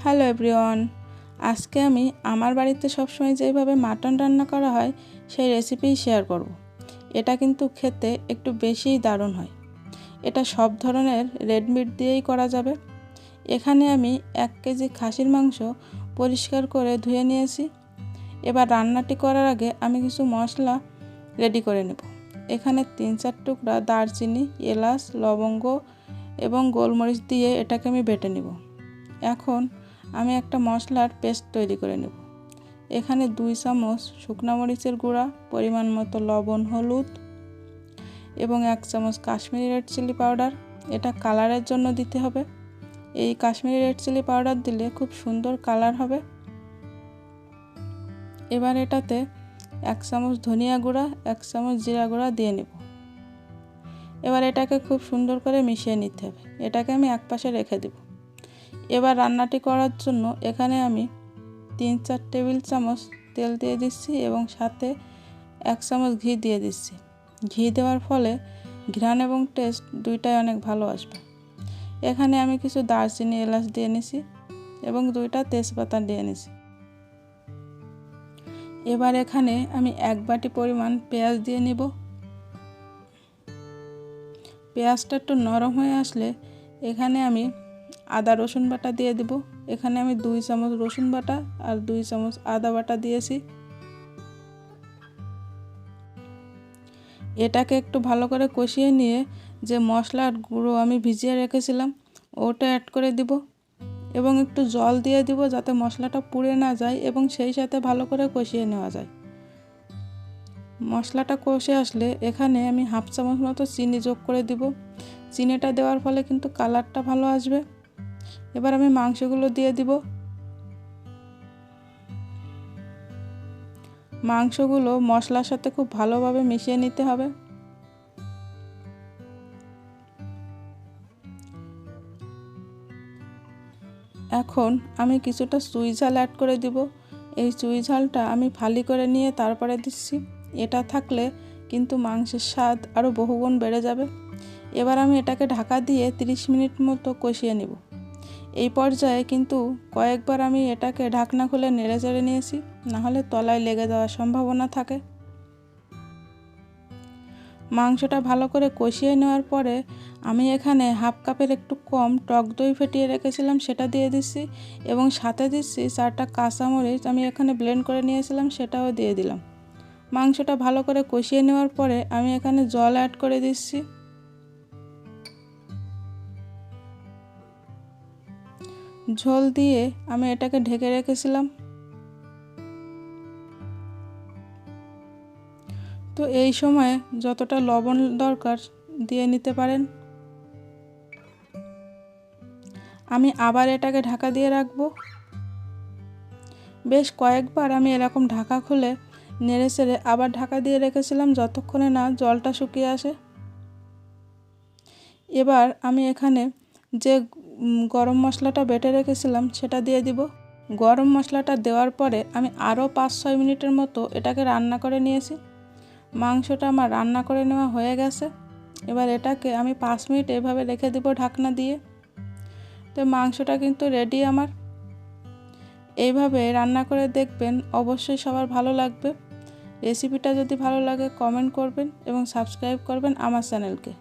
Hello everyone, আজকে আমি আমার বাড়িতে সবসময় যেভাবে মাটন রান্না করা হয় সেই রেসিপিই শেয়ার করব। এটা কিন্তু খেতে একটু বেশিই দারুণ হয়। এটা সব ধরনের রেড মিট দিয়েই করা যাবে। এখানে আমি 1 কেজি খাসির মাংস পরিষ্কার করে ধুয়ে নিয়েছি। এবার রান্নাটি করার আগে আমি কিছু মশলা রেডি করে নেব। এখানে 3-4 টুকরা দারচিনি, এলাচ, লবঙ্গ এবং গোলমরিচ দিয়ে এটাকে আমি বেটে নেব। এখন আমি একটা মশলার পেস্ট তৈরি করে নেব। এখানে 2 চামচ শুকনো মরিচের গুঁড়া, পরিমাণ মতো লবণ, হলুদ এবং 1 চামচ কাশ্মীরি রেড চিলি পাউডার। এটা কালারের জন্য দিতে হবে। এই কাশ্মীরি রেড চিলি পাউডার দিলে খুব সুন্দর কালার হবে। এবার এটাতে 1 চামচ ধনিয়া গুঁড়া, 1 চামচ জিরা গুঁড়া দিয়ে নেব। এবার এটাকে খুব সুন্দর করে মিশিয়ে নিতে হবে। এটাকে আমি একপাশে রেখে দেব। এবার রান্নাটি করার জন্য এখানে আমি 3-4 টেবিল চামচ তেল দিয়ে দিচ্ছি এবং সাথে 1 চামচ ঘি দিয়ে দিচ্ছি। ঘি দেওয়ার ফলে ঘ্রাণ এবং টেস্ট দুইটাই অনেক ভালো আসবে। এখানে আমি কিছু দারচিনি, এলাচ দিয়ে নিছি এবং 2টা তেজপাতা দিয়ে নিছি। এবার এখানে আমি 1 বাটি পরিমাণ পেঁয়াজ দিয়ে নিব। পেঁয়াজটা একটু নরম হয়ে আসলে এখানে আমি আদা রসুন বাটা দিয়ে দেব। এখানে আমি 2 চামচ রসুন বাটা আর 2 চামচ আদা বাটা দিয়েছি। এটাকে একটু ভালো করে কষিয়ে নিয়ে যে মশলার গুঁড়ো আমি ভিজিয়ে রেখেছিলাম ওটা অ্যাড করে দিব এবং একটু জল দিয়ে দিব যাতে মশলাটা পুড়ে না যায় এবং সেই সাথে ভালো করে কষিয়ে নেওয়া যায়। মশলাটা কষে আসলে এখানে আমি 1/2 চামচ মতো চিনি যোগ করে দিব। চিনিটা দেওয়ার ফলে কিন্তু কালারটা ভালো আসবে। এবার আমি মাংসগুলো দিয়ে দিব। মাংসগুলো মশলার সাথে খুব ভালোভাবে মিশিয়ে নিতে হবে। এখন আমি কিছুটা চুই ঝাল অ্যাড করে দিব। এই চুই ঝালটা আমি ফালি করে নিয়ে তারপরে দিচ্ছি। এটা থাকলে কিন্তু মাংসের স্বাদ আরও বহুগুণ বেড়ে যাবে। এবার আমি এটাকে ঢাকা দিয়ে 30 মিনিট মতো কষিয়ে নেব। এই পর্যায়ে কিন্তু কয়েকবার আমি এটাকে ঢাকনা খুলে নেড়ে চেড়ে নিয়েছি, নাহলে তলায় লেগে যাওয়ার সম্ভাবনা থাকে। মাংসটা ভালো করে কষিয়ে নেওয়ার পরে আমি এখানে 1/2 কাপের একটু কম টক দই ফেটিয়ে রেখেছিলাম সেটা দিয়ে দিচ্ছি এবং সাথে দিচ্ছি 4টা কাঁচামরিচ আমি এখানে ব্লেন্ড করে নিয়েছিলাম সেটাও দিয়ে দিলাম। মাংসটা ভালো করে কষিয়ে নেওয়ার পরে আমি এখানে জল অ্যাড করে দিচ্ছি। ঝোল দিয়ে আমি এটাকে ঢেকে রেখেছিলাম। তো এই সময়ে যতটা লবণ দরকার দিয়ে নিতে পারেন। আমি আবার এটাকে ঢাকা দিয়ে রাখবো। বেশ কয়েকবার আমি এরকম ঢাকা খুলে নেড়ে চেড়ে আবার ঢাকা দিয়ে রেখেছিলাম যতক্ষণে না জলটা শুকিয়ে আসে। এবার আমি এখানে যে গরম মশলাটা বেটে রেখেছিলাম সেটা দিয়ে দিব। গরম মশলাটা দেওয়ার পরে আমি আরও 5-6 মিনিটের মতো এটাকে রান্না করে নিয়েছি। মাংসটা আমার রান্না করে নেওয়া হয়ে গেছে। এবার এটাকে আমি 5 মিনিট এভাবে রেখে দেব ঢাকনা দিয়ে। তো মাংসটা কিন্তু রেডি আমার। এইভাবে রান্না করে দেখবেন, অবশ্যই সবার ভালো লাগবে। রেসিপিটা যদি ভালো লাগে কমেন্ট করবেন এবং সাবস্ক্রাইব করবেন আমার চ্যানেলকে।